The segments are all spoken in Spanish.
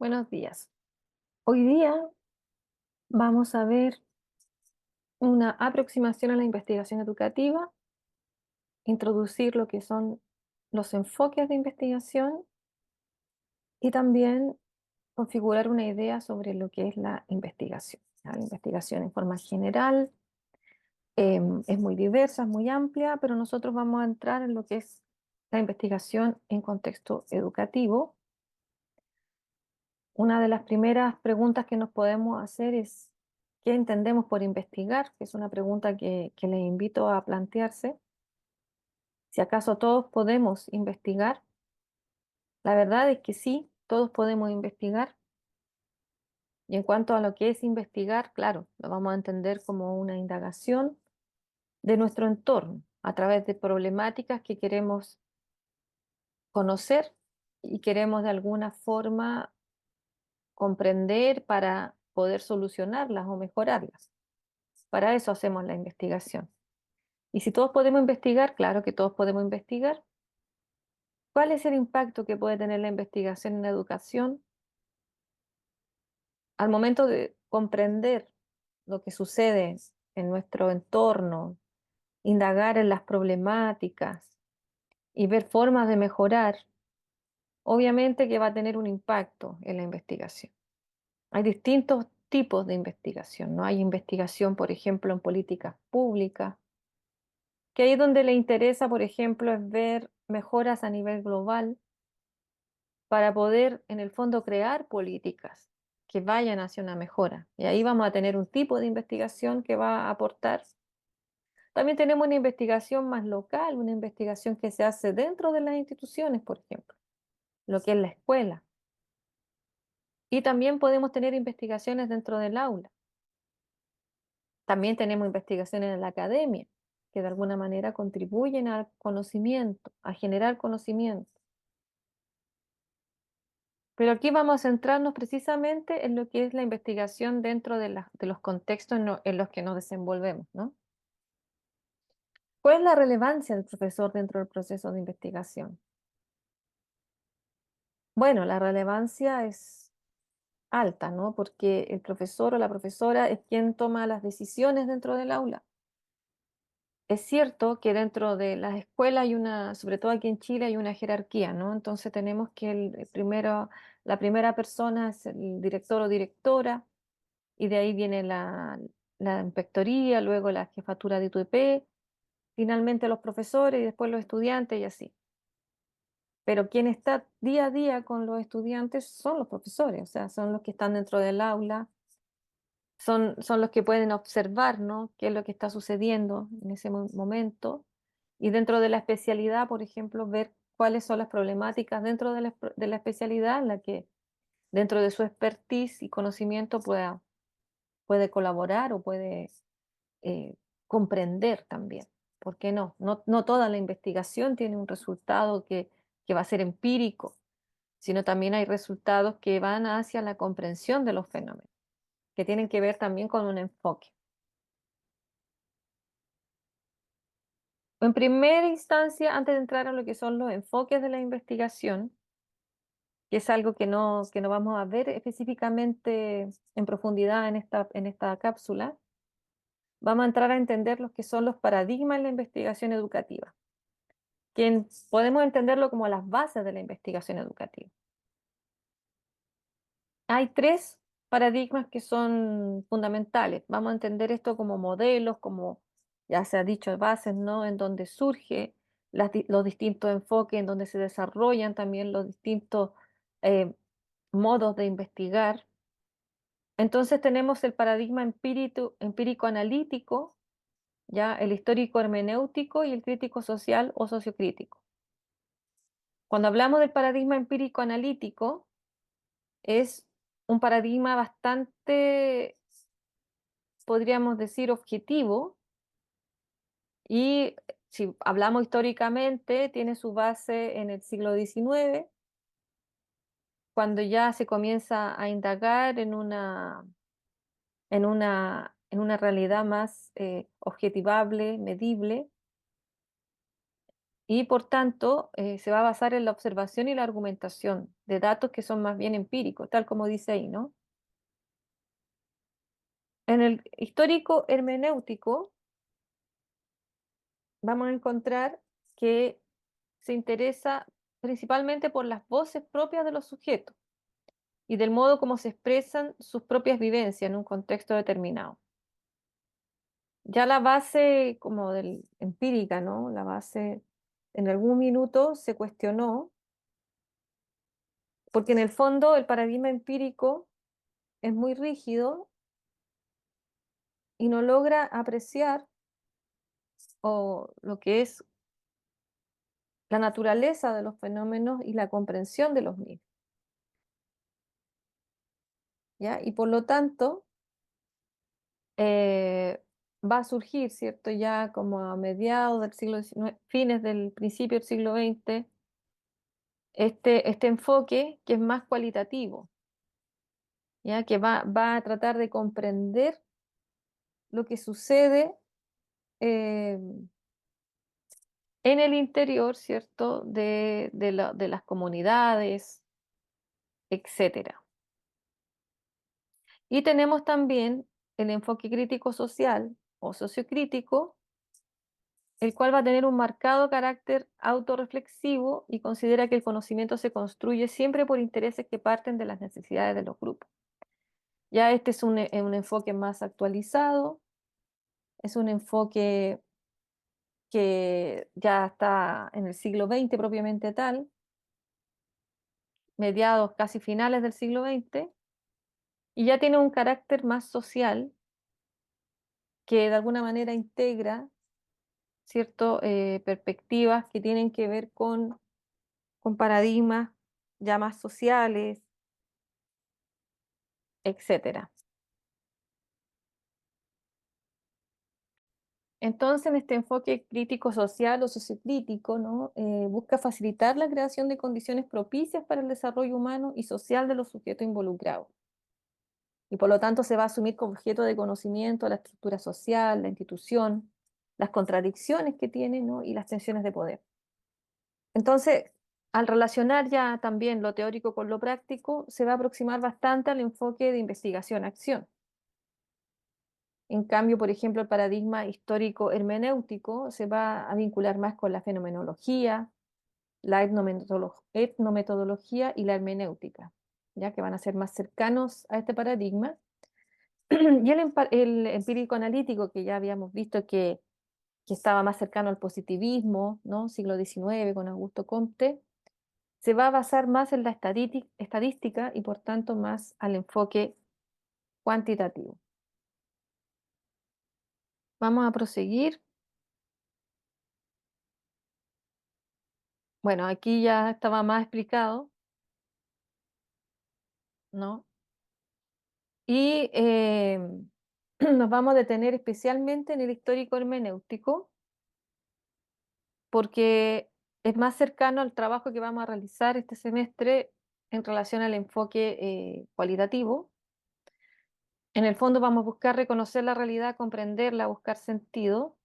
Buenos días. Hoy día vamos a ver una aproximación a la investigación educativa, introducir lo que son los enfoques de investigación y también configurar una idea sobre lo que es la investigación. La investigación en forma general es muy diversa, es muy amplia, pero nosotros vamos a entrar en lo que es la investigación en contexto educativo. Una de las primeras preguntas que nos podemos hacer es, ¿qué entendemos por investigar? Que es una pregunta que les invito a plantearse. Si acaso todos podemos investigar. La verdad es que sí, todos podemos investigar. Y en cuanto a lo que es investigar, claro, lo vamos a entender como una indagación de nuestro entorno a través de problemáticas que queremos conocer y queremos de alguna forma comprender para poder solucionarlas o mejorarlas. Para eso hacemos la investigación. Y si todos podemos investigar, claro que todos podemos investigar. ¿Cuál es el impacto que puede tener la investigación en la educación? Al momento de comprender lo que sucede en nuestro entorno, indagar en las problemáticas y ver formas de mejorar, obviamente que va a tener un impacto en la investigación. Hay distintos tipos de investigación, ¿no? Hay investigación, por ejemplo, en políticas públicas, que ahí es donde le interesa, por ejemplo, es ver mejoras a nivel global para poder, en el fondo, crear políticas que vayan hacia una mejora. Y ahí vamos a tener un tipo de investigación que va a aportar. También tenemos una investigación más local, una investigación que se hace dentro de las instituciones, por ejemplo, lo que es la escuela. Y también podemos tener investigaciones dentro del aula. También tenemos investigaciones en la academia, que de alguna manera contribuyen al conocimiento, a generar conocimiento. Pero aquí vamos a centrarnos precisamente en lo que es la investigación dentro de los contextos en los que nos desenvolvemos, ¿no? ¿Cuál es la relevancia del profesor dentro del proceso de investigación? Bueno, la relevancia es alta, ¿no? Porque el profesor o la profesora es quien toma las decisiones dentro del aula. Es cierto que dentro de las escuelas hay una, sobre todo aquí en Chile, hay una jerarquía, ¿no? Entonces tenemos que la primera persona es el director o directora, y de ahí viene la inspectoría, luego la jefatura de ITP, finalmente los profesores y después los estudiantes y así. Pero quien está día a día con los estudiantes son los profesores, o sea, son los que están dentro del aula, son los que pueden observar, ¿no? Qué es lo que está sucediendo en ese momento. Y dentro de la especialidad, por ejemplo, ver cuáles son las problemáticas dentro de de la especialidad en la que dentro de su expertise y conocimiento puede colaborar o puede comprender también. ¿Por qué no? No toda la investigación tiene un resultado que va a ser empírico, sino también hay resultados que van hacia la comprensión de los fenómenos, que tienen que ver también con un enfoque. En primera instancia, antes de entrar a lo que son los enfoques de la investigación, que es algo que no vamos a ver específicamente en profundidad en esta cápsula, vamos a entrar a entender los que son los paradigmas en la investigación educativa, que podemos entenderlo como las bases de la investigación educativa. Hay tres paradigmas que son fundamentales. Vamos a entender esto como modelos, como ya se ha dicho, bases, ¿no? En donde surge los distintos enfoques, en donde se desarrollan también los distintos eh, modos de investigar. Entonces tenemos el paradigma empírico analítico, ya el histórico hermenéutico y el crítico social o sociocrítico. Cuando hablamos del paradigma empírico analítico, es un paradigma bastante, podríamos decir, objetivo y si hablamos históricamente, tiene su base en el siglo XIX, cuando ya se comienza a indagar en una realidad más objetivable, medible, y por tanto se va a basar en la observación y la argumentación de datos que son más bien empíricos, tal como dice ahí, ¿no? En el histórico hermenéutico vamos a encontrar que se interesa principalmente por las voces propias de los sujetos y del modo como se expresan sus propias vivencias en un contexto determinado. Ya la base como del empírica, ¿no? La base en algún minuto se cuestionó, porque en el fondo el paradigma empírico es muy rígido y no logra apreciar o lo que es la naturaleza de los fenómenos y la comprensión de los mismos, ¿ya? Y por lo tanto, eh, va a surgir, ¿cierto? Ya como a mediados del siglo XIX, fines del principio del siglo XX, este enfoque que es más cualitativo, ¿ya? Que va a tratar de comprender lo que sucede eh, en el interior, ¿cierto? De las comunidades, etcétera. Y tenemos también el enfoque crítico social o sociocrítico, el cual va a tener un marcado carácter autorreflexivo y considera que el conocimiento se construye siempre por intereses que parten de las necesidades de los grupos. Ya este es un enfoque más actualizado, es un enfoque que ya está en el siglo XX propiamente tal, mediados casi finales del siglo XX, y ya tiene un carácter más social que de alguna manera integra cierto perspectivas que tienen que ver con paradigmas ya más sociales, etcétera. Entonces, en este enfoque crítico social o sociocrítico, ¿no? Busca facilitar la creación de condiciones propicias para el desarrollo humano y social de los sujetos involucrados. Y por lo tanto se va a asumir como objeto de conocimiento la estructura social, la institución, las contradicciones que tiene, ¿no? Y las tensiones de poder. Entonces, al relacionar ya también lo teórico con lo práctico, se va a aproximar bastante al enfoque de investigación-acción. En cambio, por ejemplo, el paradigma histórico hermenéutico se va a vincular más con la fenomenología, la etnometodología y la hermenéutica, ya que van a ser más cercanos a este paradigma. Y el empírico analítico, que ya habíamos visto que estaba más cercano al positivismo, ¿no? Siglo XIX con Augusto Comte, se va a basar más en la estadística y por tanto más al enfoque cuantitativo. Vamos a proseguir. Bueno, aquí ya estaba más explicado, ¿no? Y nos vamos a detener especialmente en el histórico hermenéutico, porque es más cercano al trabajo que vamos a realizar este semestre en relación al enfoque cualitativo. En el fondo vamos a buscar reconocer la realidad, comprenderla, buscar sentido.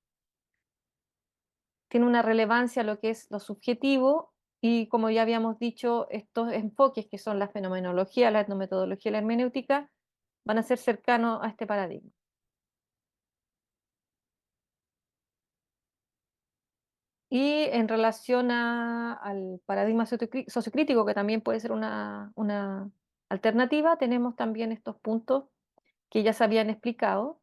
Tiene una relevancia lo que es lo subjetivo y, como ya habíamos dicho, estos enfoques que son la fenomenología, la etnometodología y la hermenéutica van a ser cercanos a este paradigma. Y en relación al paradigma sociocrítico, que también puede ser una alternativa, tenemos también estos puntos que ya se habían explicado,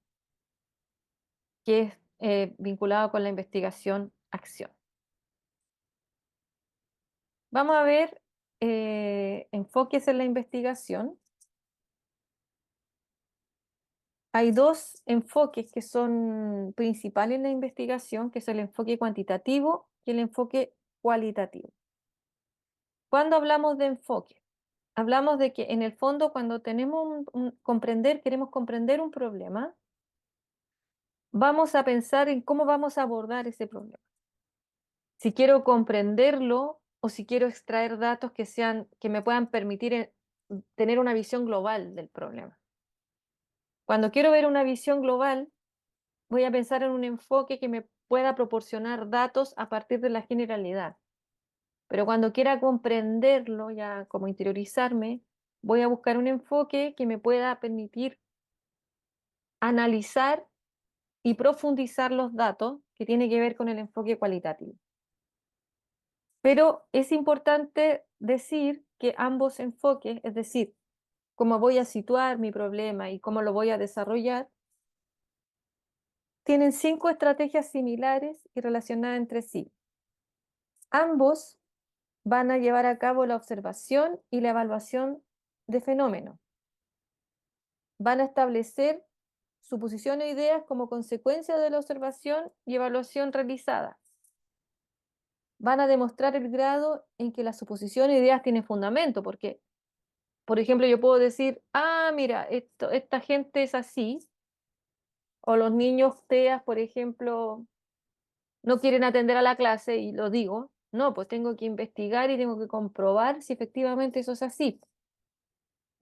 que es vinculado con la investigación-acción. Vamos a ver enfoques en la investigación. Hay dos enfoques que son principales en la investigación, que es el enfoque cuantitativo y el enfoque cualitativo. Cuando hablamos de enfoque, hablamos de que en el fondo cuando tenemos queremos comprender un problema, vamos a pensar en cómo vamos a abordar ese problema. Si quiero comprenderlo o si quiero extraer datos que me puedan permitir tener una visión global del problema. Cuando quiero ver una visión global, voy a pensar en un enfoque que me pueda proporcionar datos a partir de la generalidad. Pero cuando quiera comprenderlo, ya como interiorizarme, voy a buscar un enfoque que me pueda permitir analizar y profundizar los datos, que tiene que ver con el enfoque cualitativo. Pero es importante decir que ambos enfoques, es decir, cómo voy a situar mi problema y cómo lo voy a desarrollar, tienen 5 estrategias similares y relacionadas entre sí. Ambos van a llevar a cabo la observación y la evaluación de fenómenos. Van a establecer suposiciones e ideas como consecuencia de la observación y evaluación realizada. Van a demostrar el grado en que las suposiciones e ideas tienen fundamento, porque, por ejemplo, yo puedo decir, mira, esta gente es así, o los niños TEAs, por ejemplo, no quieren atender a la clase y lo digo. No, pues tengo que investigar y tengo que comprobar si efectivamente eso es así.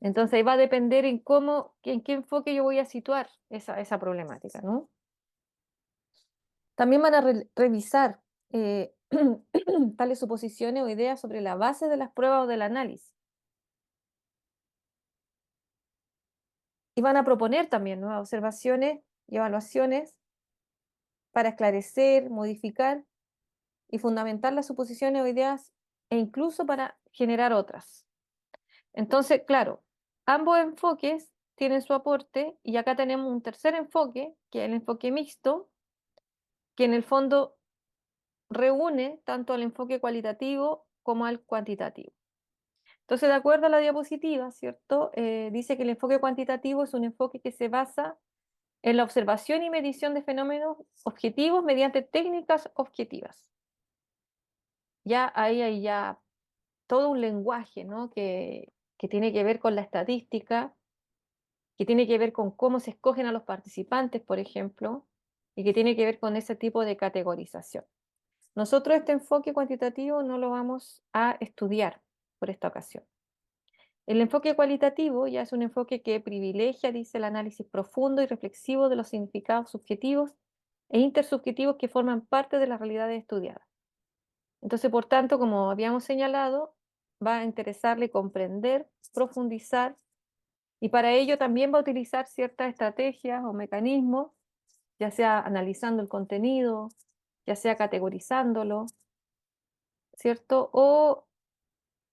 Entonces ahí va a depender en qué enfoque yo voy a situar esa problemática, ¿no? También van a revisar tales suposiciones o ideas sobre la base de las pruebas o del análisis. Y van a proponer también nuevas observaciones y evaluaciones para esclarecer, modificar y fundamentar las suposiciones o ideas e incluso para generar otras. Entonces, claro, ambos enfoques tienen su aporte y acá tenemos un tercer enfoque, que es el enfoque mixto, que en el fondo reúne tanto al enfoque cualitativo como al cuantitativo. Entonces, de acuerdo a la diapositiva, ¿cierto? Dice que el enfoque cuantitativo es un enfoque que se basa en la observación y medición de fenómenos objetivos mediante técnicas objetivas. Ya ahí hay ya todo un lenguaje, ¿no? que tiene que ver con la estadística, que tiene que ver con cómo se escogen a los participantes, por ejemplo, y que tiene que ver con ese tipo de categorización. Nosotros este enfoque cuantitativo no lo vamos a estudiar por esta ocasión. El enfoque cualitativo ya es un enfoque que privilegia, dice, el análisis profundo y reflexivo de los significados subjetivos e intersubjetivos que forman parte de las realidades estudiadas. Entonces, por tanto, como habíamos señalado, va a interesarle comprender, profundizar, y para ello también va a utilizar ciertas estrategias o mecanismos, ya sea analizando el contenido, ya sea categorizándolo, ¿cierto? O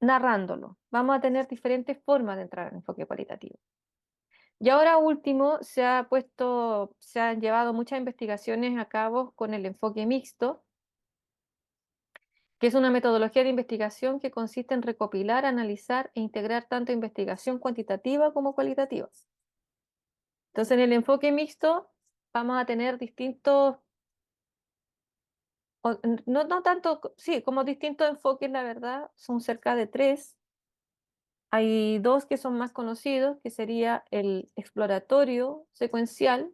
narrándolo. Vamos a tener diferentes formas de entrar al enfoque cualitativo. Y ahora último, se han llevado muchas investigaciones a cabo con el enfoque mixto, que es una metodología de investigación que consiste en recopilar, analizar e integrar tanto investigación cuantitativa como cualitativa. Entonces, en el enfoque mixto vamos a tener distintos, no tanto, sí, como distintos enfoques, la verdad, son cerca de 3. Hay 2 que son más conocidos, que sería el exploratorio secuencial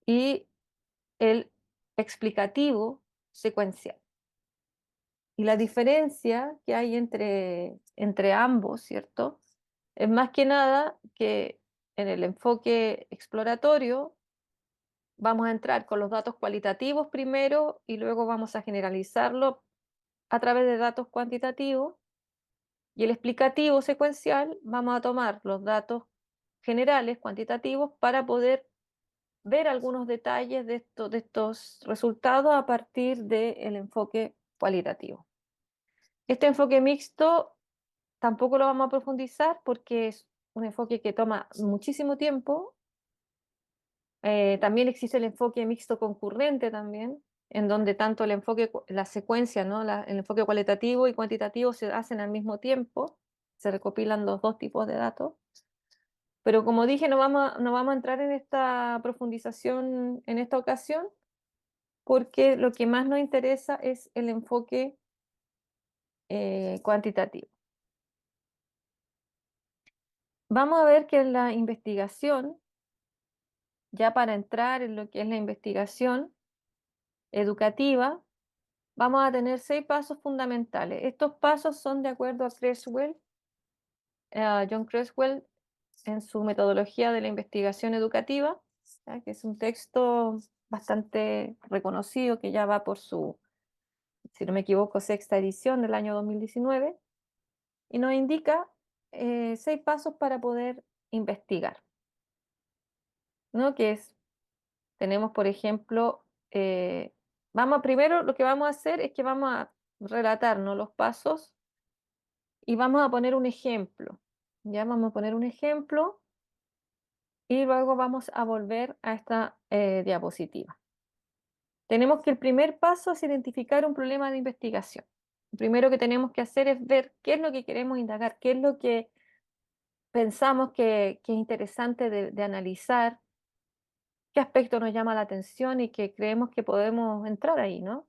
y el explicativo secuencial. Y la diferencia que hay entre ambos, ¿cierto? Es más que nada que en el enfoque exploratorio vamos a entrar con los datos cualitativos primero y luego vamos a generalizarlo a través de datos cuantitativos. Y el explicativo secuencial, vamos a tomar los datos generales, cuantitativos, para poder ver algunos detalles de estos resultados a partir del enfoque cualitativo. Este enfoque mixto tampoco lo vamos a profundizar porque es un enfoque que toma muchísimo tiempo. También existe el enfoque mixto concurrente también, en donde tanto la secuencia, ¿no? El enfoque cualitativo y cuantitativo se hacen al mismo tiempo, se recopilan los 2 tipos de datos. Pero como dije, no vamos a entrar en esta profundización en esta ocasión, porque lo que más nos interesa es el enfoque cuantitativo. Vamos a ver que en la investigación, ya para entrar en lo que es la investigación educativa, vamos a tener 6 pasos fundamentales. Estos pasos son de acuerdo a Creswell, John Creswell, en su metodología de la investigación educativa, ¿ya? Que es un texto bastante reconocido, que ya va por su, si no me equivoco, sexta edición del año 2019, y nos indica 6 pasos para poder investigar, ¿no? Que es, tenemos, por ejemplo, primero lo que vamos a hacer es que vamos a relatarnos los pasos y vamos a poner un ejemplo. Ya vamos a poner un ejemplo y luego vamos a volver a esta diapositiva. Tenemos que el primer paso es identificar un problema de investigación. Lo primero que tenemos que hacer es ver qué es lo que queremos indagar, qué es lo que pensamos que es interesante de analizar, qué aspecto nos llama la atención y que creemos que podemos entrar ahí, ¿no?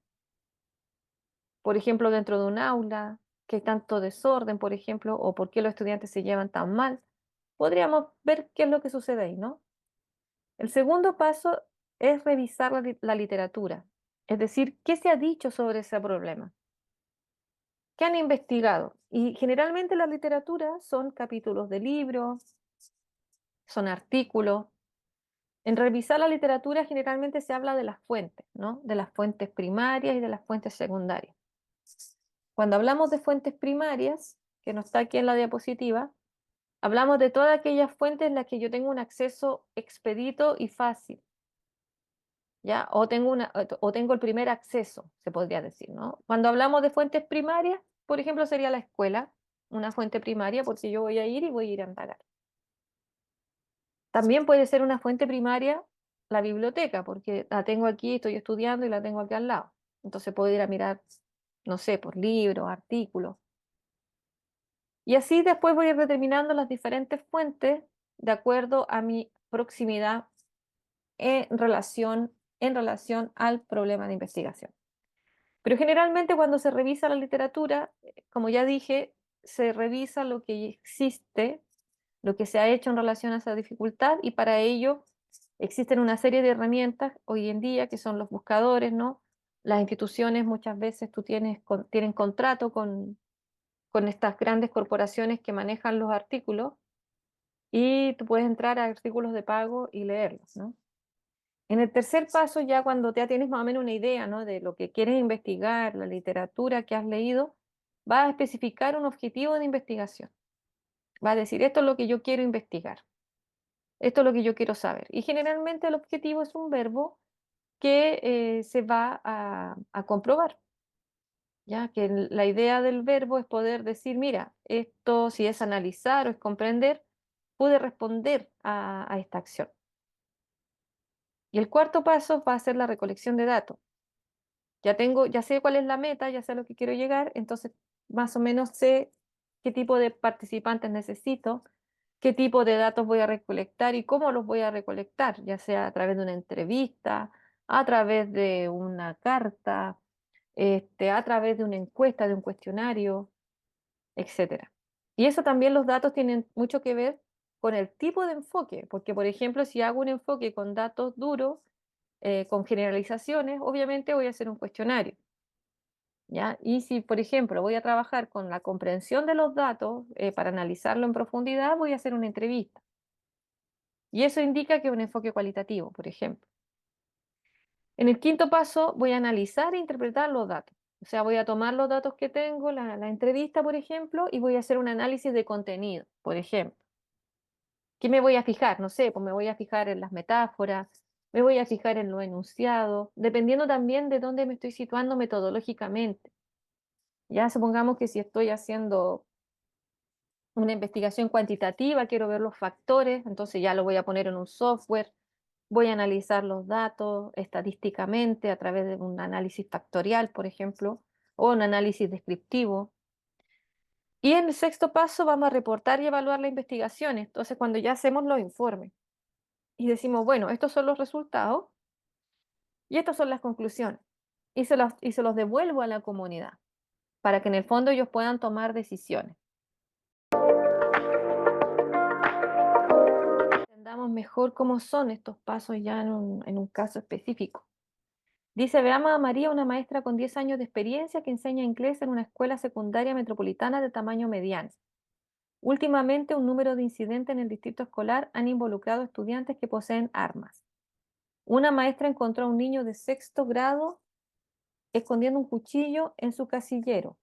Por ejemplo, dentro de un aula, que hay tanto desorden, por ejemplo, o por qué los estudiantes se llevan tan mal, podríamos ver qué es lo que sucede ahí, ¿no? El segundo paso es revisar la literatura, es decir, qué se ha dicho sobre ese problema, qué han investigado. Y generalmente la literatura son capítulos de libros, son artículos. En revisar la literatura generalmente se habla de las fuentes, ¿no? De las fuentes primarias y de las fuentes secundarias. Cuando hablamos de fuentes primarias, que no está aquí en la diapositiva, hablamos de todas aquellas fuentes en las que yo tengo un acceso expedito y fácil, ¿ya? O tengo el primer acceso, se podría decir, ¿no? Cuando hablamos de fuentes primarias, por ejemplo, sería la escuela, una fuente primaria, porque yo voy a ir y voy a ir a indagar. También puede ser una fuente primaria la biblioteca, porque la tengo aquí, estoy estudiando y la tengo aquí al lado. Entonces puedo ir a mirar, no sé, por libros, artículos. Y así después voy a ir determinando las diferentes fuentes de acuerdo a mi proximidad en relación al problema de investigación. Pero generalmente cuando se revisa la literatura, como ya dije, se revisa lo que existe, lo que se ha hecho en relación a esa dificultad, y para ello existen una serie de herramientas hoy en día que son los buscadores, ¿no? Las instituciones muchas veces tienen contrato con estas grandes corporaciones que manejan los artículos y tú puedes entrar a artículos de pago y leerlos, ¿no? En el tercer paso, ya cuando ya tienes más o menos una idea, ¿no? De lo que quieres investigar, la literatura que has leído, vas a especificar un objetivo de investigación. Va a decir, esto es lo que yo quiero investigar, esto es lo que yo quiero saber. Y generalmente el objetivo es un verbo que se va a comprobar, ya que la idea del verbo es poder decir, mira, esto si es analizar o es comprender, pude responder a esta acción. Y el cuarto paso va a ser la recolección de datos. Ya sé cuál es la meta, ya sé a lo que quiero llegar, entonces más o menos sé qué tipo de participantes necesito, qué tipo de datos voy a recolectar y cómo los voy a recolectar, ya sea a través de una entrevista, a través de una carta, a través de una encuesta, de un cuestionario, etcétera. Y eso también los datos tienen mucho que ver con el tipo de enfoque, porque por ejemplo, si hago un enfoque con datos duros, con generalizaciones, obviamente voy a hacer un cuestionario, ¿ya? Y si, por ejemplo, voy a trabajar con la comprensión de los datos para analizarlo en profundidad, voy a hacer una entrevista. Y eso indica que es un enfoque cualitativo, por ejemplo. En el quinto paso, voy a analizar e interpretar los datos. O sea, voy a tomar los datos que tengo, la entrevista, por ejemplo, y voy a hacer un análisis de contenido, por ejemplo. ¿Qué me voy a fijar? No sé, pues me voy a fijar en las metáforas, me voy a fijar en lo enunciado, dependiendo también de dónde me estoy situando metodológicamente. Ya supongamos que si estoy haciendo una investigación cuantitativa, quiero ver los factores, entonces ya lo voy a poner en un software, voy a analizar los datos estadísticamente a través de un análisis factorial, por ejemplo, o un análisis descriptivo. Y en el sexto paso vamos a reportar y evaluar la investigación. Entonces, cuando ya hacemos los informes y decimos, bueno, estos son los resultados y estas son las conclusiones, y se los devuelvo a la comunidad para que en el fondo ellos puedan tomar decisiones. Entendamos mejor cómo son estos pasos ya en un caso específico. Dice, veamos a María, una maestra con 10 años de experiencia que enseña inglés en una escuela secundaria metropolitana de tamaño mediano. Últimamente, un número de incidentes en el distrito escolar han involucrado estudiantes que poseen armas. Una maestra encontró a un niño de sexto grado escondiendo un cuchillo en su casillero.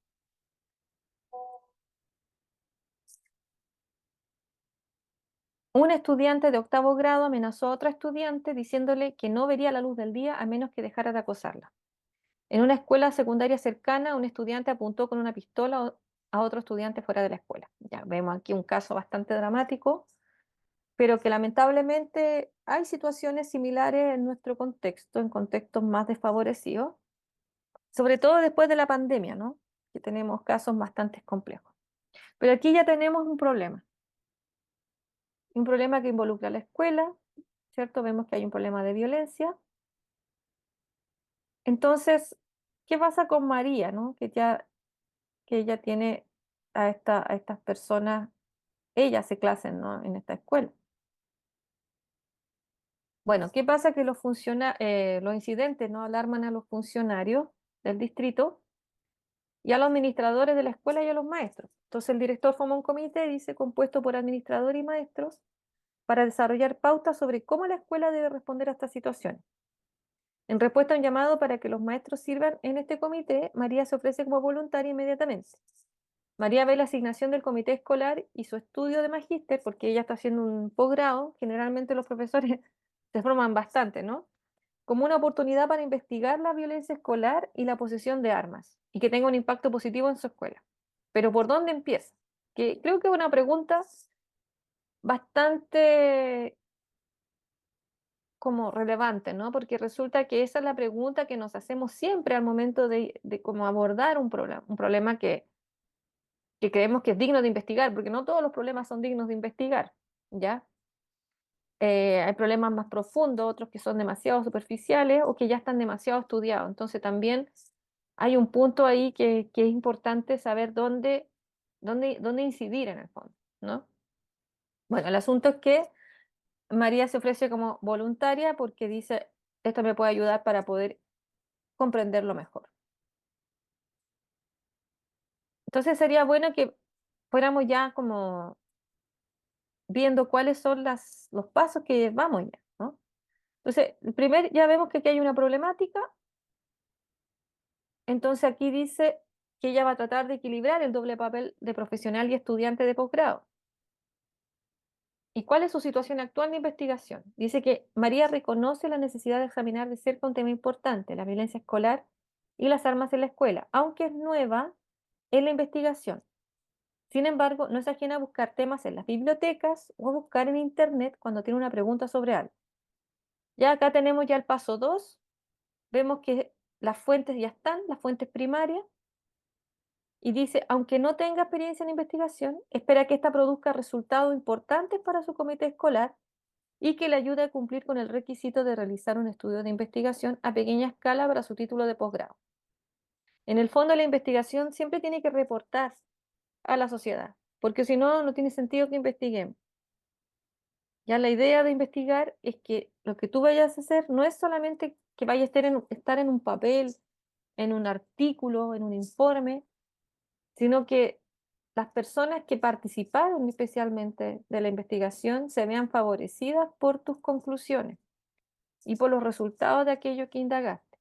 Un estudiante de octavo grado amenazó a otra estudiante diciéndole que no vería la luz del día a menos que dejara de acosarla. En una escuela secundaria cercana, un estudiante apuntó con una pistola a otro estudiante fuera de la escuela. Ya vemos aquí un caso bastante dramático, pero que lamentablemente hay situaciones similares en nuestro contexto, en contextos más desfavorecidos, sobre todo después de la pandemia, ¿no? Que tenemos casos bastante complejos. Pero aquí ya tenemos un problema que involucra a la escuela, ¿cierto? Vemos que hay un problema de violencia. Entonces, ¿qué pasa con María, ¿no? Que ella tiene a estas personas, ella hace clases, ¿no? En esta escuela. Bueno, ¿qué pasa? Que los incidentes, ¿no? Alarman a los funcionarios del distrito y a los administradores de la escuela y a los maestros. Entonces el director forma un comité, dice, compuesto por administradores y maestros, para desarrollar pautas sobre cómo la escuela debe responder a estas situaciones. En respuesta a un llamado para que los maestros sirvan en este comité, María se ofrece como voluntaria inmediatamente. María ve la asignación del comité escolar y su estudio de magíster, porque ella está haciendo un posgrado, generalmente los profesores se forman bastante, ¿no? Como una oportunidad para investigar la violencia escolar y la posesión de armas, y que tenga un impacto positivo en su escuela. Pero ¿por dónde empieza? Que creo que es una pregunta bastante como relevante, ¿no? Porque resulta que esa es la pregunta que nos hacemos siempre al momento de cómo abordar un problema que creemos que es digno de investigar, porque no todos los problemas son dignos de investigar, ¿ya? Hay problemas más profundos, otros que son demasiado superficiales o que ya están demasiado estudiados. Entonces también hay un punto ahí que es importante saber dónde incidir en el fondo, ¿no? Bueno, el asunto es que María se ofrece como voluntaria porque dice, esto me puede ayudar para poder comprenderlo mejor. Entonces sería bueno que fuéramos ya como viendo cuáles son los pasos que vamos ya, ¿no? Entonces, ya vemos que aquí hay una problemática, entonces aquí dice que ella va a tratar de equilibrar el doble papel de profesional y estudiante de posgrado. ¿Y cuál es su situación actual de investigación? Dice que María reconoce la necesidad de examinar de cerca un tema importante, la violencia escolar y las armas en la escuela, aunque es nueva en la investigación. Sin embargo, no es ajena a buscar temas en las bibliotecas o a buscar en Internet cuando tiene una pregunta sobre algo. Ya acá tenemos ya el paso 2. Vemos que las fuentes ya están, las fuentes primarias, y dice, aunque no tenga experiencia en investigación, espera que ésta produzca resultados importantes para su comité escolar y que le ayude a cumplir con el requisito de realizar un estudio de investigación a pequeña escala para su título de posgrado. En el fondo, la investigación siempre tiene que reportar a la sociedad, porque si no, no tiene sentido que investiguemos. Ya la idea de investigar es que lo que tú vayas a hacer no es solamente que vaya a estar en un papel, en un artículo, en un informe, sino que las personas que participaron especialmente de la investigación se vean favorecidas por tus conclusiones y por los resultados de aquello que indagaste.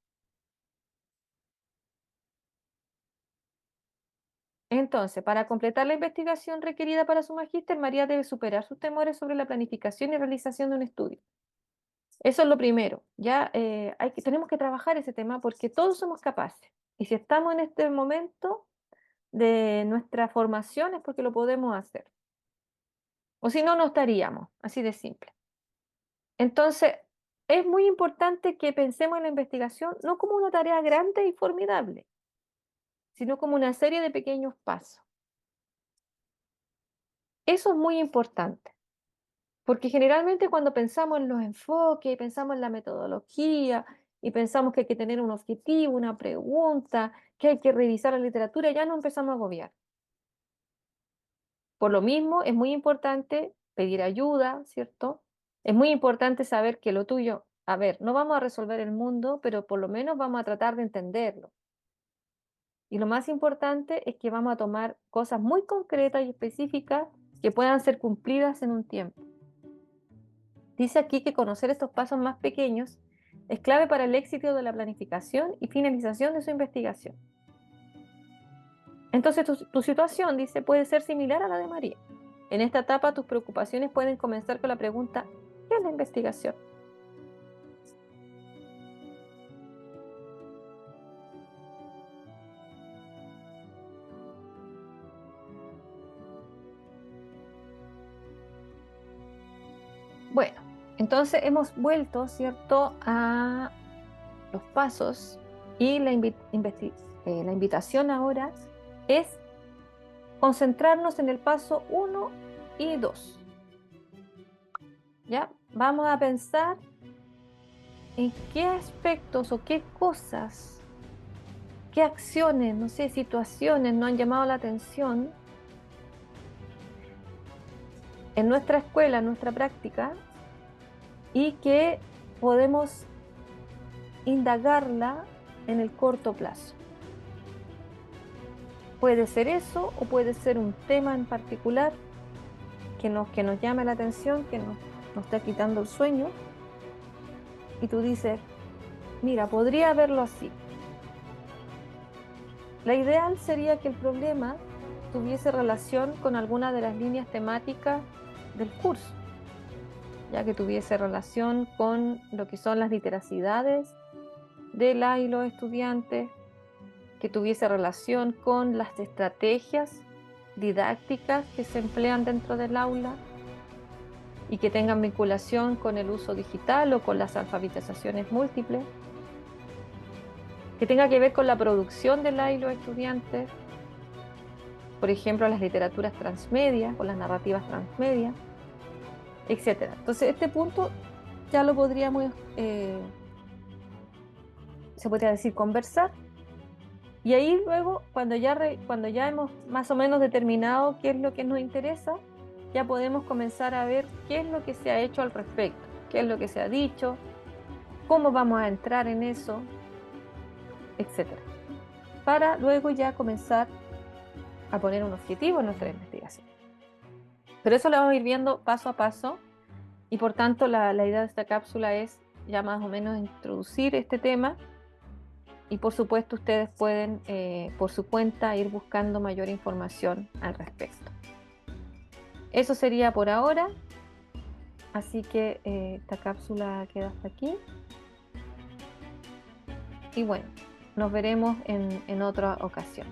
Entonces, para completar la investigación requerida para su magíster, María debe superar sus temores sobre la planificación y realización de un estudio. Eso es lo primero. Ya tenemos que trabajar ese tema porque todos somos capaces. Y si estamos en este momento de nuestra formación es porque lo podemos hacer. O si no, no estaríamos. Así de simple. Entonces, es muy importante que pensemos en la investigación no como una tarea grande y formidable, sino como una serie de pequeños pasos. Eso es muy importante, porque generalmente cuando pensamos en los enfoques, pensamos en la metodología y pensamos que hay que tener un objetivo, una pregunta, que hay que revisar la literatura, ya no empezamos a agobiar. Por lo mismo, es muy importante pedir ayuda, ¿cierto? Es muy importante saber que lo tuyo, a ver, no vamos a resolver el mundo, pero por lo menos vamos a tratar de entenderlo. Y lo más importante es que vamos a tomar cosas muy concretas y específicas que puedan ser cumplidas en un tiempo. Dice aquí que conocer estos pasos más pequeños es clave para el éxito de la planificación y finalización de su investigación. Entonces, tu situación, dice, puede ser similar a la de María. En esta etapa, tus preocupaciones pueden comenzar con la pregunta: ¿qué es la investigación? Bueno, entonces hemos vuelto, ¿cierto?, a los pasos y la invitación ahora es concentrarnos en el paso 1 y 2. ¿Ya? Vamos a pensar en qué aspectos o qué cosas, qué acciones, no sé, situaciones nos han llamado la atención en nuestra escuela, en nuestra práctica, y que podemos indagarla en el corto plazo. Puede ser eso o puede ser un tema en particular que nos llame la atención, que nos está quitando el sueño, y tú dices, mira, podría verlo así. La ideal sería que el problema tuviese relación con alguna de las líneas temáticas del curso, ya que tuviese relación con lo que son las literacidades de la y los estudiantes, que tuviese relación con las estrategias didácticas que se emplean dentro del aula y que tengan vinculación con el uso digital o con las alfabetizaciones múltiples, que tenga que ver con la producción de la y los estudiantes, por ejemplo, las literaturas transmedia o las narrativas transmedia, etcétera. Entonces, este punto ya lo podríamos, se podría decir, conversar. Y ahí luego, cuando ya hemos más o menos determinado qué es lo que nos interesa, ya podemos comenzar a ver qué es lo que se ha hecho al respecto, qué es lo que se ha dicho, cómo vamos a entrar en eso, etcétera. Para luego ya comenzar a poner un objetivo en nuestra investigación. Pero eso lo vamos a ir viendo paso a paso, y por tanto la idea de esta cápsula es ya más o menos introducir este tema, y por supuesto ustedes pueden por su cuenta ir buscando mayor información al respecto. Eso sería por ahora, así que esta cápsula queda hasta aquí, y bueno, nos veremos en otra ocasión.